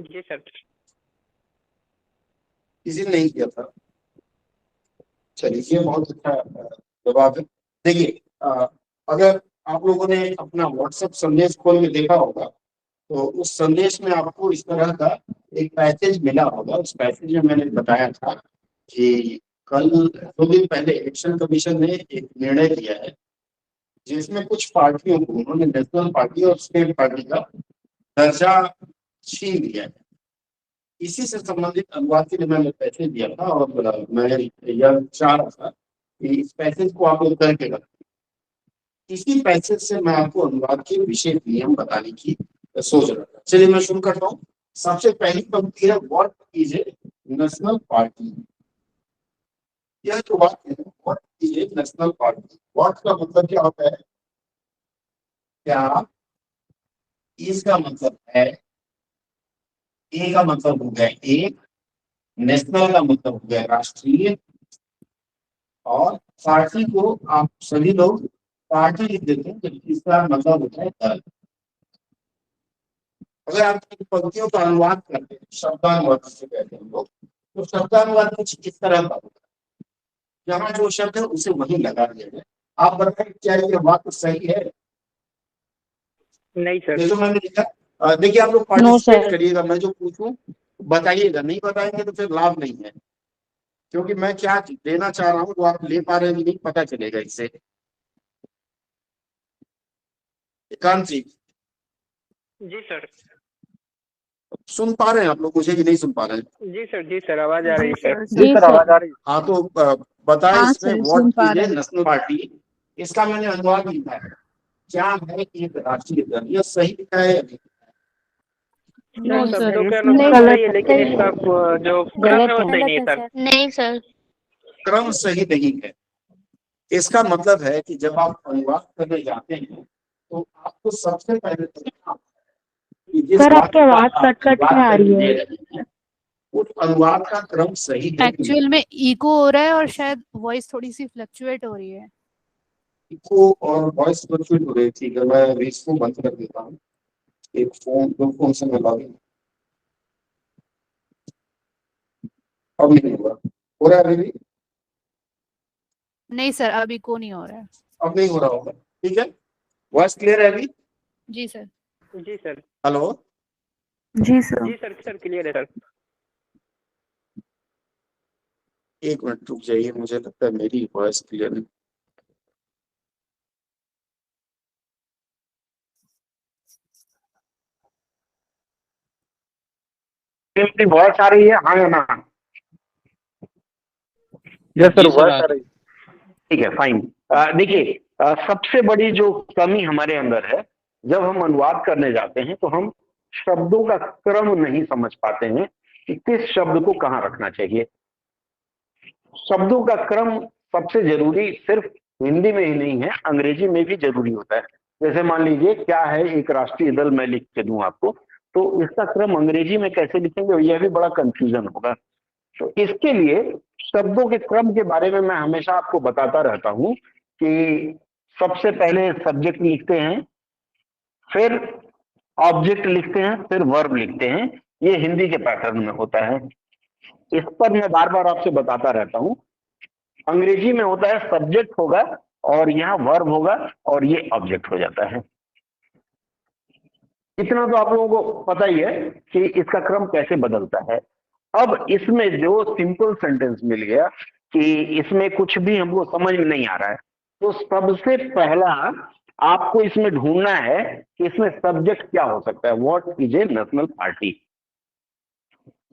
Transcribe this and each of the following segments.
जी sir. किसी ने नहीं किया था। चलिए, ये बहुत अच्छा जवाब है। देखिए, अगर आप लोगों ने अपना व्हाट्सएप संदेश खोल के देखा होगा, तो उस संदेश में आपको इस तरह का एक पैसेज मिला होगा। उस पैसेज में मैंने बताया था कि कल 2 दिन पहले इलेक्शन कमीशन ने एक निर्णय लिया है, जिसमें कुछ पार्टियों को उन्होंने नेशनल पार्टी और स्टेट पार्टी का दर्जा छीन लिया है। इसी से संबंधित अनुवाद के लिए मैंने पैसेज दिया था, और मैं यह चाह रहा था कि इस पैसेज को आप लोग करके रखें। इसी पैसेज से मैं आपको अनुवाद के विशेष नियम बताने की सोच रहा था। चलिए, मैं शुरू करता हूँ। सबसे पहली पंक्ति है, what is a national party. यह जो वाक्य है, what is a national party, what का मतलब क्या होता है? क्या? इसका मतलब है, ए का मतलब हो गया एक, नेशनल का मतलब हो गया राष्ट्रीय, और पार्टी को आप सभी लोग पार्टी लिख देते हैं, जबकि इसका मतलब होता है दल। अगर आप इन पंक्तियों का अनुवाद करते हैं, शब्दानुवाद जिसे कहते हैं हम लोग, तो शब्दानुवाद कुछ इस तरह का होता है। जहाँ जो शब्द है उसे वहीं लगा दिया जाए। आप बताएं, क्या ये वाक्य सही है? नहीं सर। जैसे मैंने लिखा, देखिए, आप लोग नो पार्टिसिपेट सर। करिएगा, मैं जो पूछूं बताइएगा। नहीं बताएंगे तो फिर लाभ नहीं है, क्योंकि मैं क्या देना चाह रहा हूँ वो आप ले पा रहे हैं कि नहीं, पता चलेगा इससे। कांची, जी सर। सुन पा रहे हैं आप लोग मुझे कि नहीं सुन पा रहे हैं? जी सर आवाज आ रही जी है सर। सर, जी सर आवाज आ रही है। हाँ, तो बताएं हाँ इसमें, सर, व्हाट सुन पा इज ए रहे हैं। National party. इसका मैंने अनुवाद लिखा है, क्या है एक राष्ट्रीय दल। यह सही लिखा है या नहीं? सर नो सर, शब्दों के इसमें अनुसार गलत सही है, है। लेकिन इसका जो क्रम है गलत वो है। सही नहीं है सर। नहीं सर। क्रम सही नहीं है। इसका मतलब है कि जब आप अनुवाद करने जाते हैं, तो आपको सबसे पहले तो देखना होता है कि जिस सर, आपकी वाक्य का आवाज आप कट कट के अनुवाद आ रही करने दे है। रहे हैं, उस अनुवाद का क्रम सही है कि नहीं। एक्चुअल में इको हो रहा है और शायद वॉइस थोड़ी सी फ्लक्चुएट हो रही है। इको और वॉइस फ्लक्चुएट हो रही थी, मैं अभी इसको बंद कर देता हूँ। एक फोन, दो फोन से मैं लॉगिन। अब नहीं हुआ, हो रहा है अभी भी? नहीं सर, अब इको नहीं हो रहा है। अब नहीं हो रहा होगा, ठीक है। वॉइस क्लियर है अभी? जी सर। जी सर। हेलो। जी सर। जी सर, सर क्लियर है सर। एक मिनट रुक जाइए, मुझे लगता है मेरी वॉइस क्लियर है। मेरी वॉइस आ रही है, हाँ या ना? यस सर, जी सर, वॉइस आ रही है। ठीक है, फाइन। देखिए, सबसे बड़ी जो कमी हमारे अंदर है, जब हम अनुवाद करने जाते हैं तो हम शब्दों का क्रम नहीं समझ पाते हैं कि किस शब्द को कहाँ रखना चाहिए। शब्दों का क्रम सबसे जरूरी सिर्फ हिंदी में ही नहीं है, अंग्रेजी में भी जरूरी होता है। जैसे मान लीजिए, क्या है एक राष्ट्रीय दल, मैं लिख के दूं आपको, तो इसका क्रम अंग्रेजी में कैसे लिखेंगे, यह भी बड़ा कंफ्यूजन होगा। तो इसके लिए शब्दों के क्रम के बारे में मैं हमेशा आपको बताता रहता हूं कि सबसे पहले सब्जेक्ट लिखते हैं, फिर ऑब्जेक्ट लिखते हैं, फिर वर्ब लिखते हैं। ये हिंदी के पैटर्न में होता है। इस पर मैं बार बार आपसे बताता रहता हूं। अंग्रेजी में होता है सब्जेक्ट होगा और यहाँ वर्ब होगा और ये ऑब्जेक्ट हो जाता है। इतना तो आप लोगों को पता ही है कि इसका क्रम कैसे बदलता है। अब इसमें जो सिंपल सेंटेंस मिल गया कि इसमें कुछ भी हमको समझ में नहीं आ रहा है, तो सबसे पहला आपको इसमें ढूंढना है कि इसमें सब्जेक्ट क्या हो सकता है। What is a national party.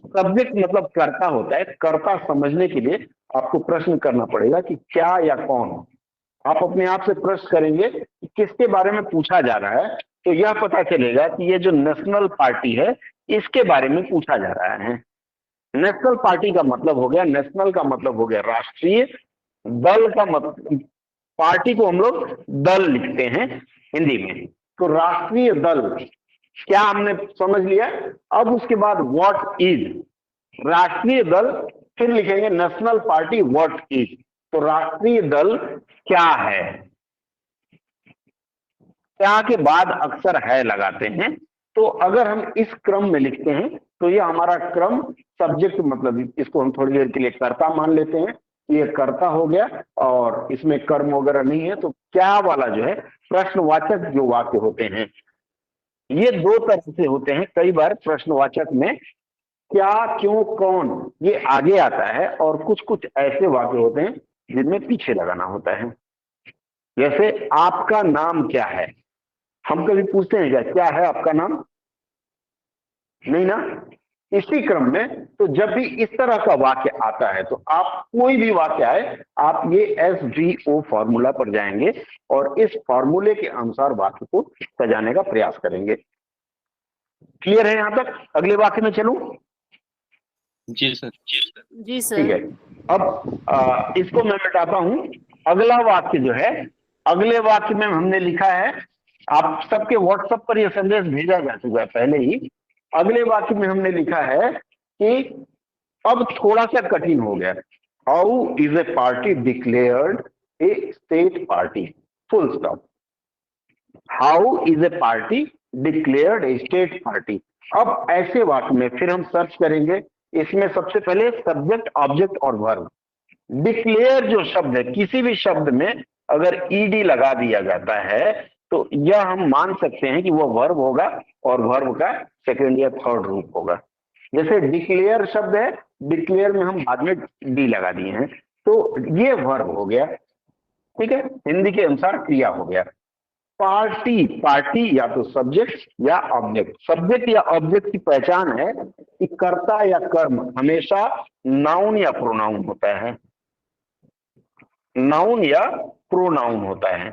Subject मतलब कर्ता होता है। कर्ता समझने के लिए आपको प्रश्न करना पड़ेगा कि क्या या कौन। आप अपने आप से प्रश्न करेंगे कि किसके बारे में पूछा जा रहा है, तो यह पता चलेगा कि ये जो नेशनल पार्टी है इसके बारे में पूछा जा रहा है। नेशनल पार्टी का मतलब हो गया, नेशनल का मतलब हो गया राष्ट्रीय, दल का मतलब, पार्टी को हम लोग दल लिखते हैं हिंदी में, तो राष्ट्रीय दल क्या हमने समझ लिया। अब उसके बाद व्हाट इज, राष्ट्रीय दल, फिर लिखेंगे नेशनल पार्टी व्हाट इज। तो राष्ट्रीय दल क्या है, क्या के बाद अक्सर है लगाते हैं, तो अगर हम इस क्रम में लिखते हैं तो ये हमारा क्रम सब्जेक्ट, मतलब इसको हम थोड़ी देर के लिए कर्ता मान लेते हैं, ये कर्ता हो गया और इसमें कर्म वगैरह नहीं है। तो क्या वाला जो है प्रश्नवाचक जो वाक्य होते हैं, ये दो तरह से होते हैं। कई बार प्रश्नवाचक में क्या, क्यों, कौन ये आगे आता है, और कुछ कुछ ऐसे वाक्य होते हैं जिनमें पीछे लगाना होता है। जैसे आपका नाम क्या है, हम कभी पूछते हैं क्या है आपका नाम? नहीं ना। इसी क्रम में तो जब भी इस तरह का वाक्य आता है तो आप कोई भी वाक्य आए, आप ये SVO फॉर्मूला पर जाएंगे और इस फॉर्मूले के अनुसार वाक्य को सजाने का प्रयास करेंगे। क्लियर है यहां तक? अगले वाक्य में चलूं? जी सर। जी ठीक है। सर। अब इसको मैं मिटाता हूं। अगला वाक्य जो है, अगले वाक्य में हमने लिखा है, आप सबके व्हाट्सएप पर यह संदेश भेजा जा चुका है पहले ही। अगले वाक्य में हमने लिखा है कि अब थोड़ा सा कठिन हो गया। How is a party declared A state party, full stop. How is a party declared A state party. अब ऐसे वाक्य में फिर हम सर्च करेंगे। इसमें सबसे पहले सब्जेक्ट, ऑब्जेक्ट और वर्ब। डिक्लेयर जो शब्द है, किसी भी शब्द में अगर ईडी लगा दिया जाता है तो यह हम मान सकते हैं कि वह वर्ब होगा और वर्ब का सेकंड या थर्ड रूप होगा। जैसे डिक्लेयर शब्द है, डिक्लेयर में हम बाद में डी लगा दिए हैं, तो ये वर्ब हो गया। ठीक है, हिंदी के अनुसार क्रिया हो गया। पार्टी, पार्टी या तो सब्जेक्ट या ऑब्जेक्ट। सब्जेक्ट या ऑब्जेक्ट की पहचान है कि कर्ता या कर्म हमेशा नाउन या प्रोनाउन होता है, नाउन या प्रोनाउन होता है।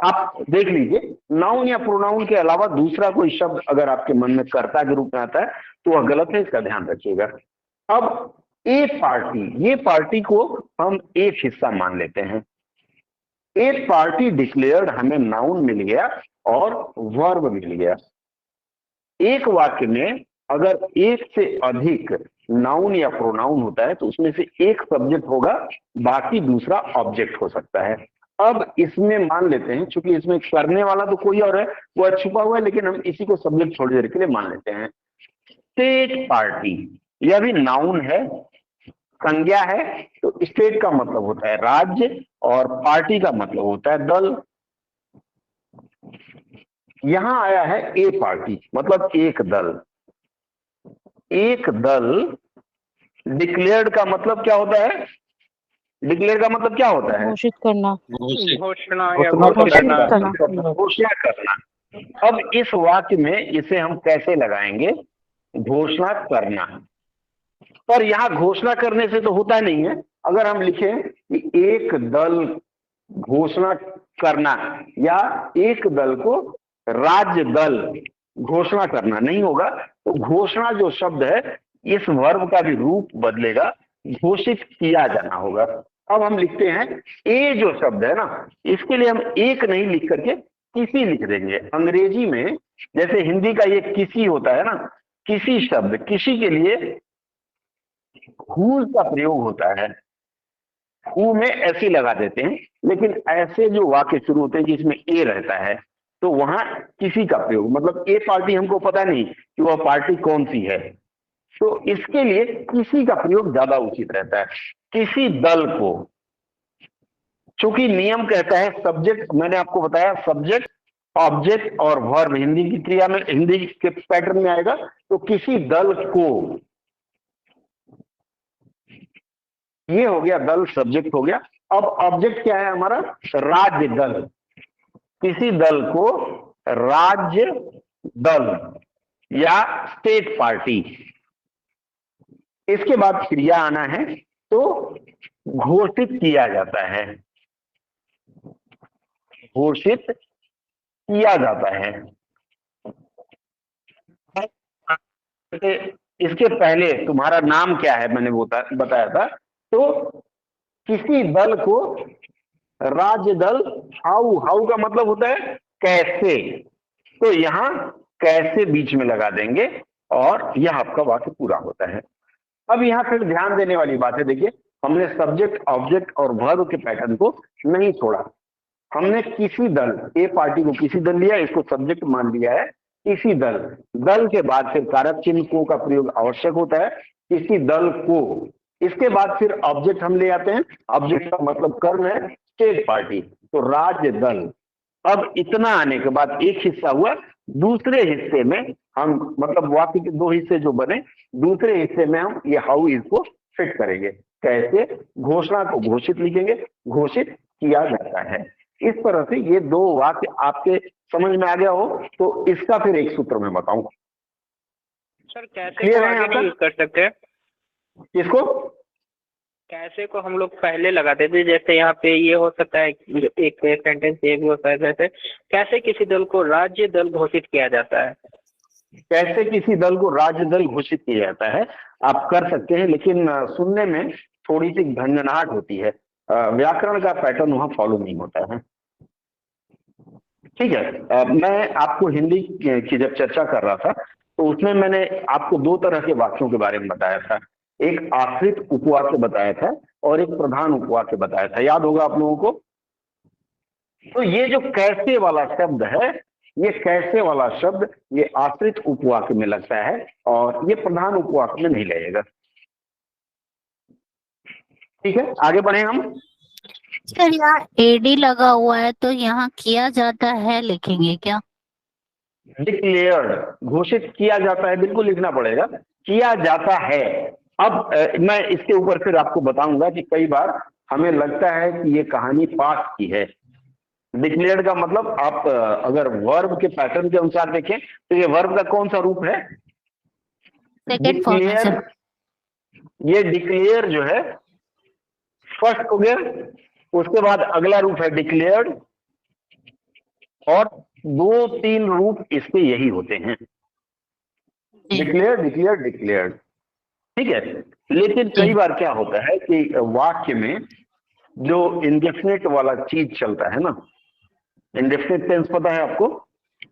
आप देख लीजिए, नाउन या प्रोनाउन के अलावा दूसरा कोई शब्द अगर आपके मन में कर्ता के रूप में आता है तो वह गलत है, इसका ध्यान रखिएगा। अब ए पार्टी, ये पार्टी को हम एक हिस्सा मान लेते हैं। एक पार्टी डिक्लेयर्ड हमें नाउन मिल गया और वर्ब मिल गया। एक वाक्य में अगर एक से अधिक नाउन या प्रोनाउन होता है तो उसमें से एक सब्जेक्ट होगा, बाकी दूसरा ऑब्जेक्ट हो सकता है। अब इसमें मान लेते हैं, चूंकि इसमें करने वाला तो कोई और है, वो छुपा हुआ है, लेकिन हम इसी को सब्जेक्ट थोड़ी देर के लिए मान लेते हैं। स्टेट पार्टी, यह भी नाउन है, संज्ञा है। तो स्टेट का मतलब होता है राज्य और पार्टी का मतलब होता है दल। यहां आया है ए पार्टी, मतलब एक दल। एक दल, डिक्लेयर्ड का मतलब क्या होता है? डिक्लेयर का मतलब क्या होता है? घोषित करना। घोषणा या घोषणा घोषणा। करना। घोषणा करना। अब इस वाक्य में इसे हम कैसे लगाएंगे? घोषणा करना। पर यहां घोषणा करने से तो होता नहीं है। अगर हम लिखें कि एक दल घोषणा करना या एक दल को राज्य दल घोषणा करना, नहीं होगा। तो घोषणा जो शब्द है, इस वर्ब का भी रूप बदलेगा, घोषित किया जाना होगा। अब हम लिखते हैं ए जो शब्द है ना, इसके लिए हम एक नहीं लिख करके किसी लिख देंगे। अंग्रेजी में जैसे हिंदी का ये किसी होता है ना, किसी शब्द, किसी के लिए whose का प्रयोग होता है, who में ऐसे लगा देते हैं। लेकिन ऐसे जो वाक्य शुरू होते हैं जिसमें ए रहता है तो वहां किसी का प्रयोग, मतलब ए पार्टी, हमको पता नहीं कि वह पार्टी कौन सी है, तो इसके लिए किसी का प्रयोग ज्यादा उचित रहता है। किसी दल को, चूंकि नियम कहता है सब्जेक्ट, मैंने आपको बताया सब्जेक्ट, ऑब्जेक्ट और वर्ब हिंदी की क्रिया में, हिंदी के पैटर्न में आएगा। तो किसी दल को, ये हो गया दल, सब्जेक्ट हो गया। अब ऑब्जेक्ट क्या है हमारा? राज्य दल। किसी दल को राज्य दल या स्टेट पार्टी। इसके बाद क्रिया आना है, तो घोषित किया जाता है, घोषित किया जाता है। इसके पहले तुम्हारा नाम क्या है मैंने बताया था। तो किसी दल को राज्य दल, हाउ, हाउ का मतलब होता है कैसे, तो यहां कैसे बीच में लगा देंगे और यह आपका वाक्य पूरा होता है। अब यहां फिर ध्यान देने वाली बात है, देखिए हमने सब्जेक्ट, ऑब्जेक्ट और वर्ब के पैटर्न को नहीं छोड़ा। हमने किसी दल, ए पार्टी को किसी दल लिया, इसको सब्जेक्ट मान लिया है, किसी दल, दल के बाद फिर कारक चिन्ह को का प्रयोग आवश्यक होता है, किसी दल को। इसके बाद फिर ऑब्जेक्ट हम ले आते हैं, ऑब्जेक्ट का मतलब कर्म है स्टेट पार्टी, तो राज्य दल। अब इतना आने के बाद एक हिस्सा हुआ, दूसरे हिस्से में हम मतलब वाक्य के दो हिस्से जो बने, दूसरे हिस्से में हम ये हाउ इसको फिट करेंगे। कैसे? घोषणा को घोषित लिखेंगे, घोषित किया जाता है। इस तरह से ये दो वाक्य आपके समझ में आ गया हो तो इसका फिर एक सूत्र में बताऊं। सर कैसे क्लियर को है आगे यहाँ नहीं तक? यूज कर सकते? इसको कैसे को हम लोग पहले लगाते थे, जैसे यहाँ पे ये हो सकता है कि एक सेंटेंस ये भी होता है, जैसे कैसे किसी दल को राज्य दल घोषित किया जाता है। कैसे किसी दल को राज्य दल घोषित किया जाता है, आप कर सकते हैं, लेकिन सुनने में थोड़ी सी झंझनाहट होती है, व्याकरण का पैटर्न वहां फॉलो नहीं होता है। ठीक है, मैं आपको हिंदी की जब चर्चा कर रहा था तो उसमें मैंने आपको दो तरह के वाक्यों के बारे में बताया था, एक आश्रित उपवाक्य बताया था और एक प्रधान उपवाक्य बताया था, याद होगा आप लोगों को। तो ये जो कैसे वाला शब्द है, ये कैसे वाला शब्द ये आश्रित उपवाक्य में लगता है और ये प्रधान उपवाक्य में नहीं लगेगा। ठीक है, आगे बढ़े हम। सर यहाँ एडी लगा हुआ है तो यहाँ किया जाता है लिखेंगे क्या? डिक्लेयर्ड, घोषित किया जाता है, बिल्कुल लिखना पड़ेगा, किया जाता है। अब मैं इसके ऊपर फिर आपको बताऊंगा कि कई बार हमें लगता है कि ये कहानी पास की है। डिक्लेयर्ड का मतलब आप अगर वर्ब के पैटर्न के अनुसार देखें तो ये वर्ब का कौन सा रूप है? सेकंड फॉर्म है सर। ये डिक्लेयर जो है फर्स्ट हो गया, उसके बाद अगला रूप है डिक्लेयर्ड, और दो तीन रूप इसके यही होते हैं, डिक्लेयर डिक्लेयर डिक्लेयर्ड। ठीक है, लेकिन कई बार क्या होता है कि वाक्य में जो इंडेफिनिट वाला चीज चलता है ना, इंडेफिनिट टेंस पता है आपको,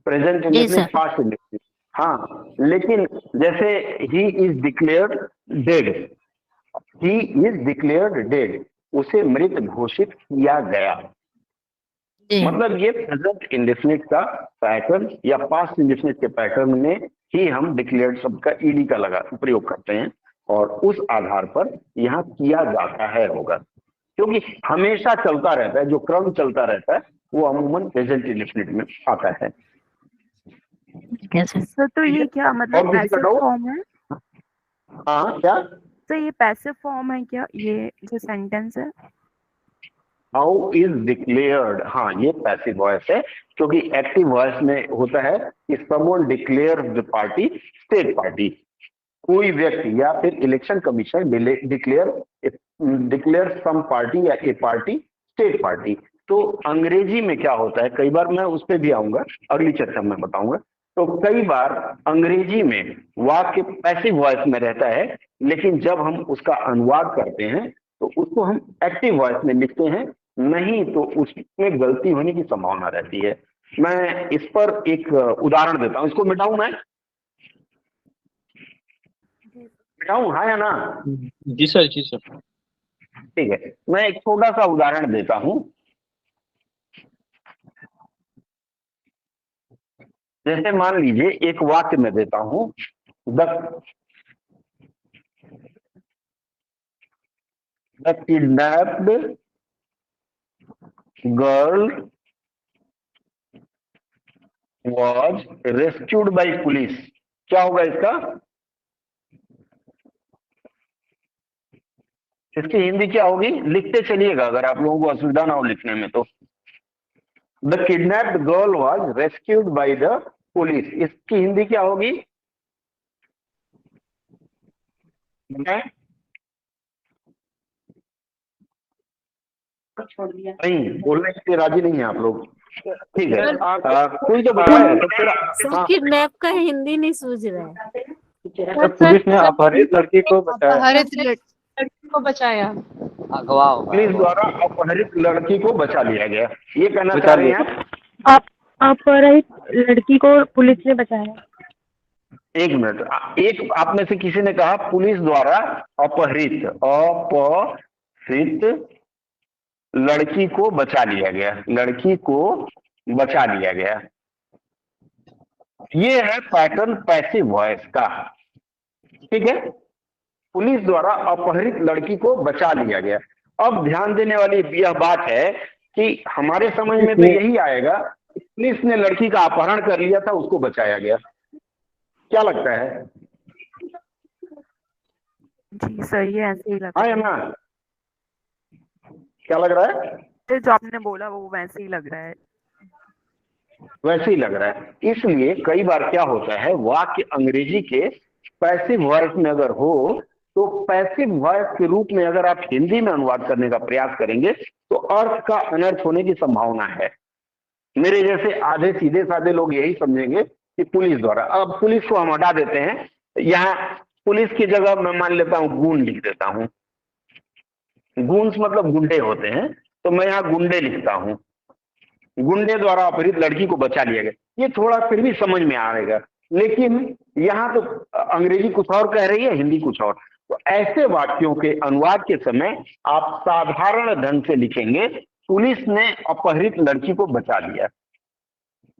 प्रेजेंट इंडेफिनिट, पास्ट इंडेफिनिट, हाँ, लेकिन जैसे he is declared dead, he is declared dead, उसे मृत घोषित किया गया, मतलब ये प्रेजेंट इंडेफिनिट का पैटर्न या पास्ट इंडेफिनिट के पैटर्न में ही हम डिक्लेयर्ड शब्द का ईडी का लगा प्रयोग करते हैं और उस आधार पर यहाँ किया जाता है होगा, क्योंकि हमेशा चलता रहता है, जो क्रम चलता रहता है वो अमूमन प्रेजेंट इंडेफिनिट में आता है। सर तो ये क्या मतलब पैसिव फॉर्म है? हाँ, क्या? तो ये पैसिव फॉर्म है क्या, ये जो सेंटेंस है? हाउ इज डिक्लेयर्ड, हाँ ये पैसिव वॉइस है, क्योंकि एक्टिव वॉइस में होता है कि someone declare the party state party, कोई व्यक्ति या फिर election commission declare some party या ए पार्टी स्टेट पार्टी। तो अंग्रेजी में क्या होता है, कई बार मैं उस पर भी आऊंगा, अगली चर्चा में बताऊंगा, तो कई बार अंग्रेजी में वाक्य पैसिव वॉइस में रहता है, लेकिन जब हम उसका अनुवाद करते हैं तो उसको हम एक्टिव वॉइस में लिखते हैं, नहीं तो उसमें गलती होने की संभावना रहती है। मैं इस पर एक उदाहरण देता हूं, इसको मिटाऊं मैं, मिटाऊं हाँ या ना? जी सर, जी सर। ठीक है, मैं एक छोटा सा उदाहरण देता हूं, जैसे मान लीजिए एक वाक्य में देता हूं, the kidnapped girl was rescued by police, क्या होगा इसका? इसकी हिंदी क्या होगी, लिखते चलिएगा अगर आप लोगों को असुविधा ना हो लिखने में तो। The kidnapped girl was rescued by the police, इसकी हिंदी क्या होगी? नहीं, बोलने के लिए राजी नहीं है आप लोग। ठीक है, कोई तो बताए तो फिर हाँ। किडनैप का हिंदी नहीं सूझ रहा है। तो पुलिस ने अपहरित लड़की को बचाया। अपहरित लड़की को बचाया। अगवा हो गया। पुलिस द्वारा अपहरित लड़की को बचा लिया गया, ये कहना चाह रहे हैं आप? अपहरित लड़की को पुलिस ने बचाया। एक मिनट, एक आप में से किसी ने कहा पुलिस द्वारा अपहरित लड़की को बचा लिया गया, लड़की को बचा लिया गया। ये है पैटर्न पैसिव वॉइस का। ठीक है, पुलिस द्वारा अपहरित लड़की को बचा लिया गया। अब ध्यान देने वाली यह बात है कि हमारे समझ में तो यही आएगा, पुलिस ने लड़की का अपहरण कर लिया था, उसको बचाया गया। क्या लगता है? जी सर, ये ऐसे ही लग हाँ या ना? क्या लग रहा है? है, जो आपने बोला वो वैसे ही लग रहा है। वैसे ही लग रहा है। इसलिए कई बार क्या होता है, वाक्य अंग्रेजी के पैसिव वॉइस में अगर हो, तो पैसिव वॉइस के रूप में अगर आप हिंदी में अनुवाद करने का प्रयास करेंगे तो अर्थ का अनर्थ होने की संभावना है। मेरे जैसे आधे सीधे साधे लोग यही समझेंगे कि पुलिस द्वारा, अब पुलिस को हम हटा देते हैं, यहाँ पुलिस की जगह मैं मान लेता हूं गूंड लिख देता हूं। गूंस मतलब गुंडे होते हैं, तो मैं यहाँ गुंडे लिखता हूं। गुंडे द्वारा अपहरित लड़की को बचा लिया गया, ये थोड़ा फिर भी समझ में आएगा। लेकिन यहाँ तो अंग्रेजी कुछ और कह रही है, हिंदी कुछ और। तो ऐसे वाक्यों के अनुवाद के समय आप साधारण ढंग से लिखेंगे, पुलिस ने अपहरित लड़की को बचा लिया।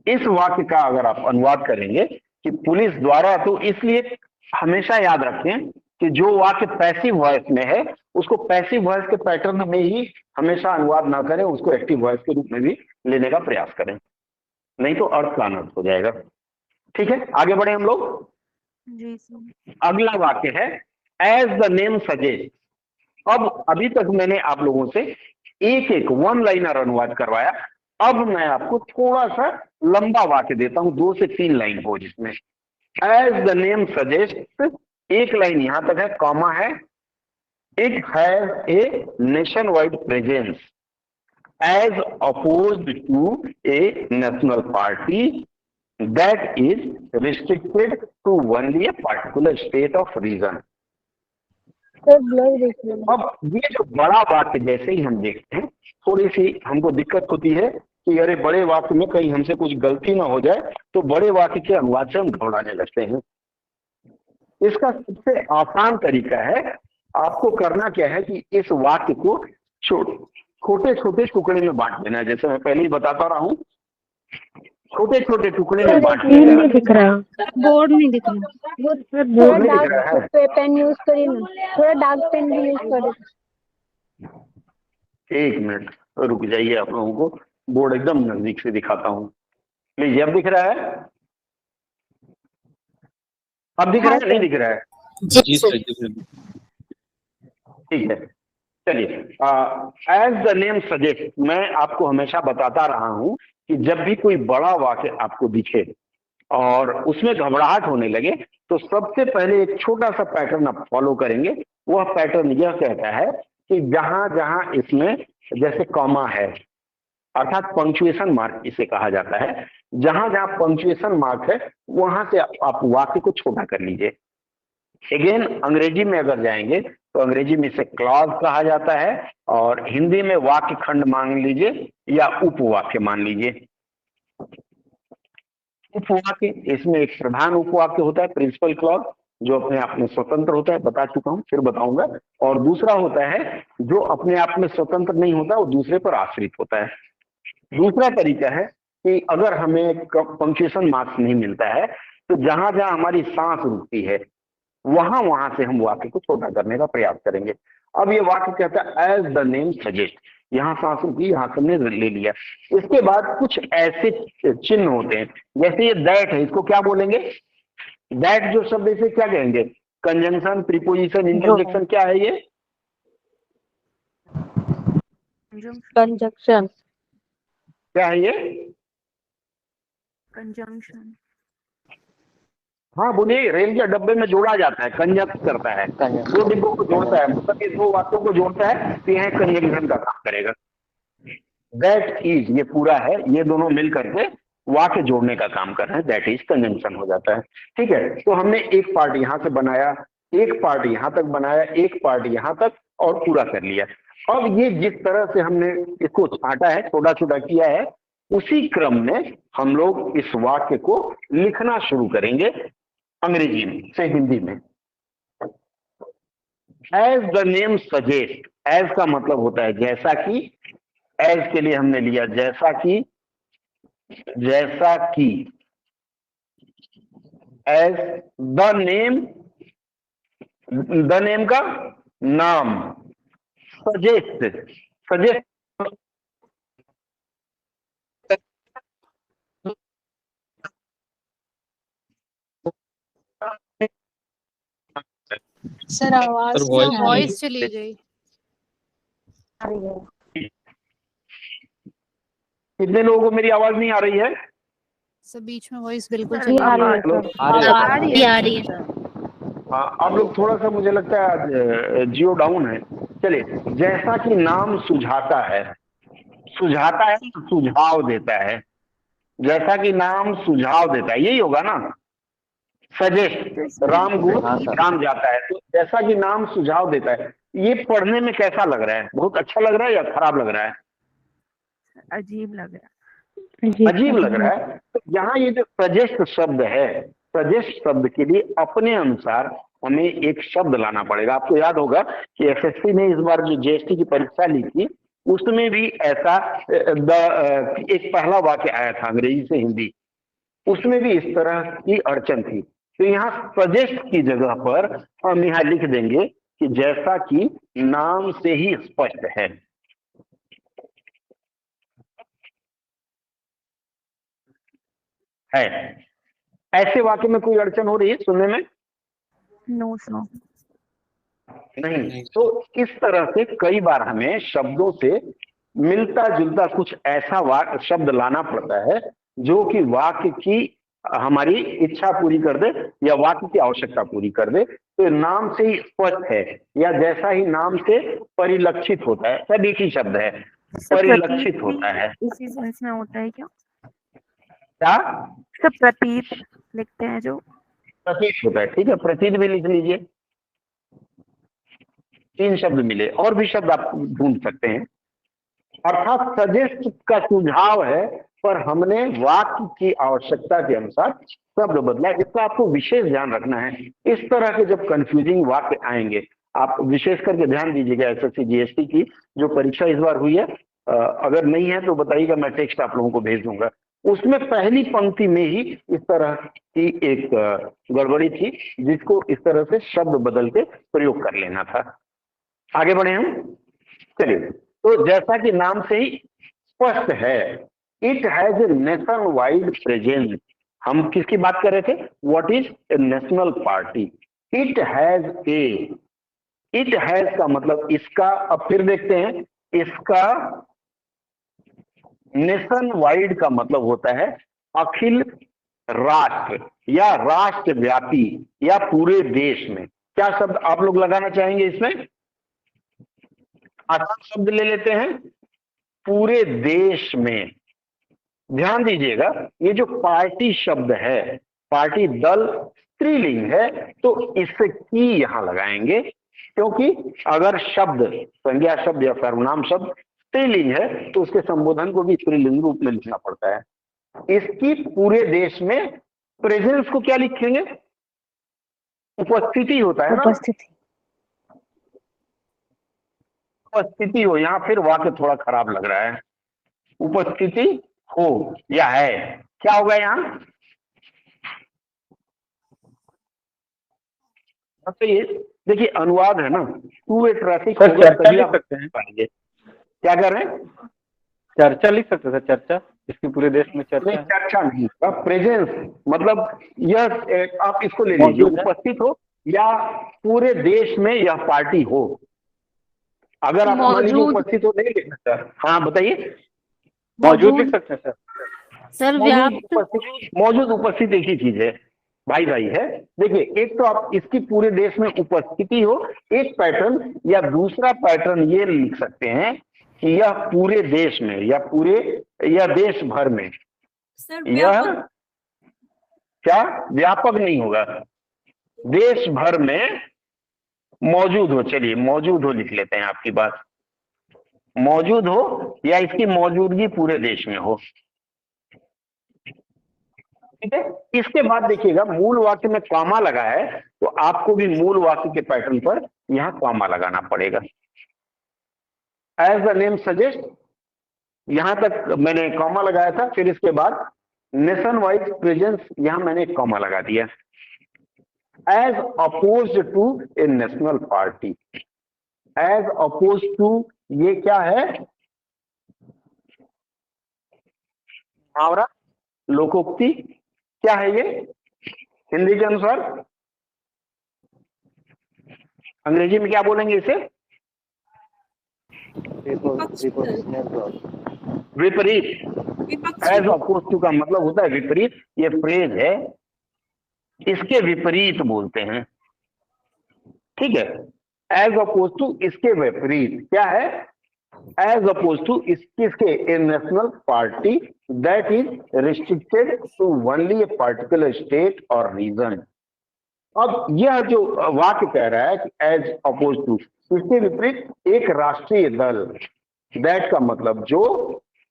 इस वाक्य का अगर आप अनुवाद करेंगे कि पुलिस द्वारा, तो इसलिए हमेशा याद रखें कि जो वाक्य पैसिव वॉइस में है उसको पैसिव वॉइस के पैटर्न में ही हमेशा अनुवाद ना करें, उसको एक्टिव वॉइस के रूप में भी लेने का प्रयास करें, नहीं तो अर्थ का अनर्थ हो जाएगा। ठीक है, आगे बढ़े हम लोग। जी सर। अगला वाक्य है एज द नेम सजेस्ट। अब अभी तक मैंने आप लोगों से एक एक वन लाइनर अनुवाद करवाया, अब मैं आपको थोड़ा सा लंबा वाक्य देता हूं, 2 से 3 लाइन हो जिसमें एज द नेम सजेस्ट, एक लाइन यहां तक है, कॉमा है, it has a nationwide presence as opposed to a national party that is restricted to only a particular state of region. अब ये जो बड़ा वाक्य जैसे ही हम देखते हैं, थोड़ी सी हमको दिक्कत होती है कि अरे बड़े वाक्य में कहीं हमसे कुछ गलती ना हो जाए, तो बड़े वाक्य के अनुवाद से हम घबराने लगते हैं। इसका सबसे आसान तरीका है, आपको करना क्या है कि इस वाक्य को छोटे छोटे टुकड़े में बांट देना है। जैसे मैं पहले ही बताता रहा हूं, छोटे छोटे टुकड़े में बांट देना। नहीं दिख रहा, बोर्ड नहीं दिख रहा, वो थोड़ा नहीं दिख रहा है। डार्क पेन यूज करिए ना, थोड़ा डार्क पेन भी यूज करिए। 1 मिनट रुक जाइए, आप लोगों को बोर्ड एकदम नजदीक से दिखाता हूं। लीजिए, अब दिख रहा है? अब दिख रहा है, नहीं दिख रहा है? जी सर। ठीक है, चलिए। एज द नेम सजेस्ट, मैं आपको हमेशा बताता रहा हूं कि जब भी कोई बड़ा वाक्य आपको दिखे और उसमें घबराहट होने लगे, तो सबसे पहले एक छोटा सा पैटर्न आप फॉलो करेंगे। वह पैटर्न यह कहता है कि जहां जहां इसमें जैसे कॉमा है, अर्थात पंक्चुएशन मार्क इसे कहा जाता है, जहां जहां पंक्चुएशन मार्क है वहां से आप वाक्य को छोटा कर लीजिए। अगेन अंग्रेजी में अगर जाएंगे तो अंग्रेजी में इसे क्लॉज कहा जाता है, और हिंदी में वाक्य खंड मान लीजिए या उपवाक्य मान लीजिए। उपवाक्य, इसमें एक प्रधान उपवाक्य होता है प्रिंसिपल क्लॉज, जो अपने आप में स्वतंत्र होता है, बता चुका हूं, फिर बताऊंगा। और दूसरा होता है जो अपने आप में स्वतंत्र नहीं होता, वो दूसरे पर आश्रित होता है। दूसरा तरीका है कि अगर हमें पंक्चुएशन मार्क्स नहीं मिलता है, तो जहां जहां हमारी सांस रुकती है वहां वहां से हम वाक्य को छोटा करने का प्रयास करेंगे। अब ये वाक्य कहता है एज द नेम सजेस्ट, यहाँ सांस रुकी, यहाँ से हमने ले लिया। इसके बाद कुछ ऐसे चिन्ह होते हैं, जैसे ये दैट है, इसको क्या बोलेंगे? दैट जो शब्द, इसे क्या कहेंगे? कंजंक्शन, प्रीपोजिशन, इंटरजेक्शन, क्या है ये? कंजंक्शन। क्या है ये? कंजंक्शन। हाँ बोलिए। रेल के डब्बे में जोड़ा जाता है, कंजंक्ट करता है, दो डिब्बों को जोड़ता है, मतलब ये 2 वाक्यों को जोड़ता है, तो यह कंजंक्शन का काम करेगा। दैट इज, ये पूरा है, ये दोनों मिल करके वाक्य जोड़ने का काम कर रहे हैं, दैट इज कंजंक्शन हो जाता है। ठीक है, तो हमने एक पार्ट यहां से बनाया, एक पार्ट यहां तक बनाया, एक पार्ट यहां तक, और पूरा कर लिया। अब ये जिस तरह से हमने इसको छांटा है, छोटा छोटा किया है, उसी क्रम में हम लोग इस वाक्य को लिखना शुरू करेंगे अंग्रेजी में से हिंदी में। As the name suggest, as का मतलब होता है जैसा कि, एज के लिए हमने लिया जैसा कि, जैसा कि एज द नेम का नाम, सजेस्ट, सजेस्ट सर आवाज सर, voice नहीं- वॉइस चली गई। कितने लोगों को मेरी आवाज नहीं आ रही है? सर बीच में वॉइस बिल्कुल जी, चली आ रही गई। है सर। आ रही है। आ रही है। हाँ, आप लोग थोड़ा सा, मुझे लगता है आज जियो डाउन है। चलिए, जैसा कि नाम सुझाता है, सुझाता है, सुझाव देता है, जैसा कि नाम सुझाव देता है, यही होगा ना, सजेस्ट, राम गुण हाँ सर। राम जाता है, तो जैसा कि नाम सुझाव देता है। ये पढ़ने में कैसा लग रहा है? बहुत अच्छा लग रहा है या खराब लग रहा है? अजीब लग रहा है। अजीब लग रहा है। तो यहाँ ये जो सजेस्ट शब्द है, सजेस्ट शब्द के लिए अपने अनुसार हमें एक शब्द लाना पड़ेगा। आपको याद होगा कि एसएससी ने इस बार जो जीएसटी की परीक्षा ली थी, उसमें भी ऐसा एक पहला वाक्य आया था अंग्रेजी से हिंदी, उसमें भी इस तरह की अड़चन थी। तो यहाँ सजेस्ट की जगह पर हम यहाँ लिख देंगे कि जैसा कि नाम से ही स्पष्ट है। ऐसे वाक्य में कोई अड़चन हो रही है सुनने में? No no. नहीं। तो इस तरह से कई बार हमें शब्दों से मिलता जुलता कुछ ऐसा वाक्य शब्द लाना पड़ता है जो कि वाक्य की हमारी इच्छा पूरी कर दे या वाक्य की आवश्यकता पूरी कर दे। तो नाम से ही स्पष्ट है या जैसा ही नाम से परिलक्षित होता है, सब एक ही शब्द है, परिलक्षित होता है। इसी सेंस में होता है क्या? क्या सब प्रतीत लिखते हैं जो। प्रतीत होता है, ठीक है, प्रतीत भी लिख लीजिए। 3 शब्द मिले, और भी शब्द आप ढूंढ सकते हैं। अर्थात सजेस्ट का सुझाव है, पर हमने वाक्य की आवश्यकता के अनुसार शब्द बदला। इसका आपको विशेष ध्यान रखना है। इस तरह के जब कंफ्यूजिंग वाक्य आएंगे, आप विशेष करके ध्यान दीजिएगा। एसएससी जीएसटी की जो परीक्षा इस बार हुई है, अगर नहीं है तो बताइएगा, मैं टेक्स्ट आप लोगों को भेज दूंगा। उसमें पहली पंक्ति में ही इस तरह की एक गड़बड़ी थी, जिसको इस तरह से शब्द बदल के प्रयोग कर लेना था। आगे बढ़े हम, चलिए। तो जैसा कि नाम से ही स्पष्ट है, it has a nationwide presence. हम किसकी बात कर रहे थे? What is a national party? It has A, it has का मतलब इसका, अब फिर देखते हैं, इसका नेशन वाइड का मतलब होता है अखिल राष्ट्र या राष्ट्रव्यापी या पूरे देश में। क्या शब्द आप लोग लगाना चाहेंगे इसमें? आसान शब्द ले लेते हैं, पूरे देश में। ध्यान दीजिएगा, ये जो पार्टी शब्द है, पार्टी दल स्त्रीलिंग है, तो इससे की यहां लगाएंगे, क्योंकि अगर शब्द संज्ञा शब्द या सर्वनाम शब्द स्त्रीलिंग है तो उसके संबोधन को भी स्त्रीलिंग रूप में लिखना पड़ता है। इसकी पूरे देश में प्रेजेंस को क्या लिखेंगे? उपस्थिति होता है ना, उपस्थिति हो। यहाँ फिर वाक्य थोड़ा खराब लग रहा है, उपस्थिति हो या है, क्या होगा यहाँ? तो ये देखिए अनुवाद है ना, टू वे ट्रैफिक होगा तभी आप सकते हैं पाएंगे। क्या कर रहे हैं? चर्चा लिख सकते हैं, चर्चा, इसकी पूरे देश में चर्चा नहीं, है। चर्चा नहीं, प्रेजेंस मतलब यह, आप इसको ले लीजिए, उपस्थित हो या पूरे देश में यह पार्टी हो। अगर आप मान लीजिए उपस्थित हो, नहीं लिखना सर। हाँ बताइए, मौजूद लिख सकते हैं सर। मौजूद उपस्थित एक ही चीज है, भाई भाई है। देखिए, एक तो आप इसकी पूरे देश में उपस्थिति हो, एक पैटर्न, या दूसरा पैटर्न ये लिख सकते हैं कि यह पूरे देश में या पूरे या देश भर में। यह क्या व्यापक नहीं होगा, देश भर में मौजूद हो। चलिए मौजूद हो लिख लेते हैं, आपकी बात मौजूद हो या इसकी मौजूदगी पूरे देश में हो, ठीक है। इसके बाद देखिएगा, मूल वाक्य में कॉमा लगा है, तो आपको भी मूल वाक्य के पैटर्न पर यहां कॉमा लगाना पड़ेगा। एज द नेम सजेस्ट, यहां तक मैंने कॉमा लगाया था, फिर इसके बाद नेशन वाइड प्रेजेंस, यहां मैंने कॉमा लगा दिया। As oppose to a national party. As oppose to ये क्या है? मुहावरा, लोकोक्ति, क्या है ये हिंदी के अनुसार? अंग्रेजी में क्या बोलेंगे इसे? विपरीत। एज अपोज टू का मतलब होता है विपरीत। ये फ्रेज है, इसके विपरीत बोलते हैं, ठीक है। एज अपोज टू, इसके विपरीत क्या है? एज अपोज टू किसके? A national party that is restricted to only a particular state और रीजन। अब यह जो वाक्य कह रहा है कि एज अपोज टू, इसके विपरीत एक राष्ट्रीय दल, दैट का मतलब जो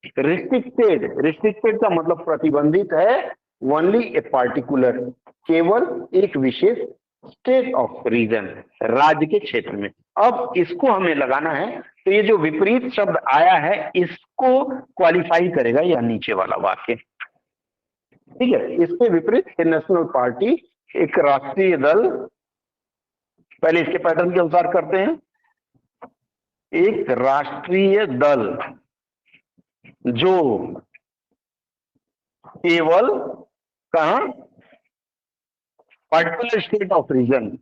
रिस्ट्रिक्टेड का मतलब प्रतिबंधित है, ओनली ए पार्टिकुलर, केवल एक विशेष स्टेट ऑफ रीजन, राज्य के क्षेत्र में। अब इसको हमें लगाना है, तो ये जो विपरीत शब्द आया है इसको क्वालिफाई करेगा या नीचे वाला वाक्य, ठीक है। इसके विपरीत नेशनल पार्टी, एक राष्ट्रीय दल, पहले इसके पैटर्न के अनुसार करते हैं। एक राष्ट्रीय दल जो केवल कहां? पर्टिकुलर स्टेट ऑफ रीजन,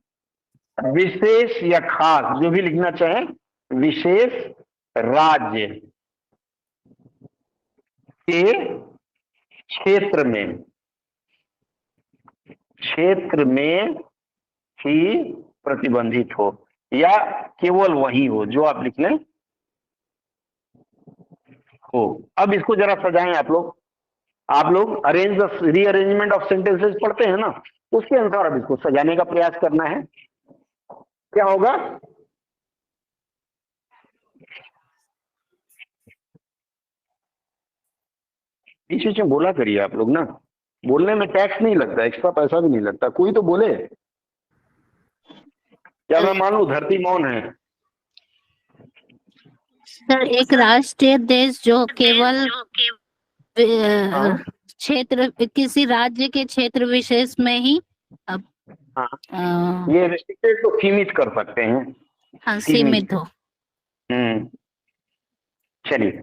विशेष या खास, जो भी लिखना चाहे, विशेष राज्य के क्षेत्र में ही प्रतिबंधित हो, या केवल वही हो जो आप लिख लें हो। अब इसको जरा सजाएं आप लोग arrange the rearrangement of sentences पढ़ते हैं ना, उसके अनुसार अब इसको सजाने का प्रयास करना है। क्या होगा? बीच बीच में बोला करिए आप लोग ना, बोलने में टैक्स नहीं लगता, एक्स्ट्रा पैसा भी नहीं लगता, कोई तो बोले। क्या मैं मान लूं धरती मौन है? सर, एक राष्ट्रीय देश जो केवल क्षेत्र, किसी राज्य के क्षेत्र विशेष में ही ये रिस्ट्रिक्टेड तो सीमित कर सकते हैं। हाँ, सीमित हो। चलिए,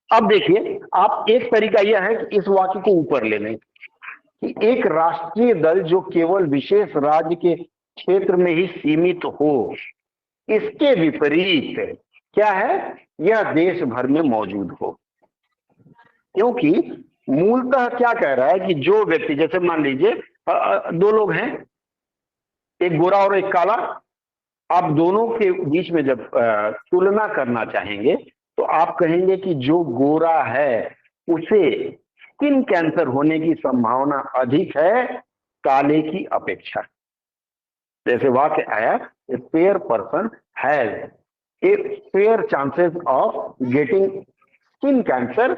अब देखिए, आप एक तरीका यह है कि इस वाक्य को ऊपर ले लें कि एक राष्ट्रीय दल जो केवल विशेष राज्य के क्षेत्र में ही सीमित हो, इसके विपरीत क्या है? यह देश भर में मौजूद हो। क्योंकि मूलतः क्या कह रहा है कि जो व्यक्ति, जैसे मान लीजिए दो लोग हैं, एक गोरा और एक काला, आप दोनों के बीच में जब तुलना करना चाहेंगे तो आप कहेंगे कि जो गोरा है उसे स्किन कैंसर होने की संभावना अधिक है काले की अपेक्षा। जैसे वाक्य आया, a fair person has a fair chances of getting skin cancer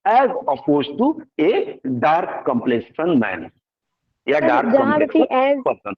as oppose to a dark complexion man या डार्क कम्प्लेक्शन पर्सन।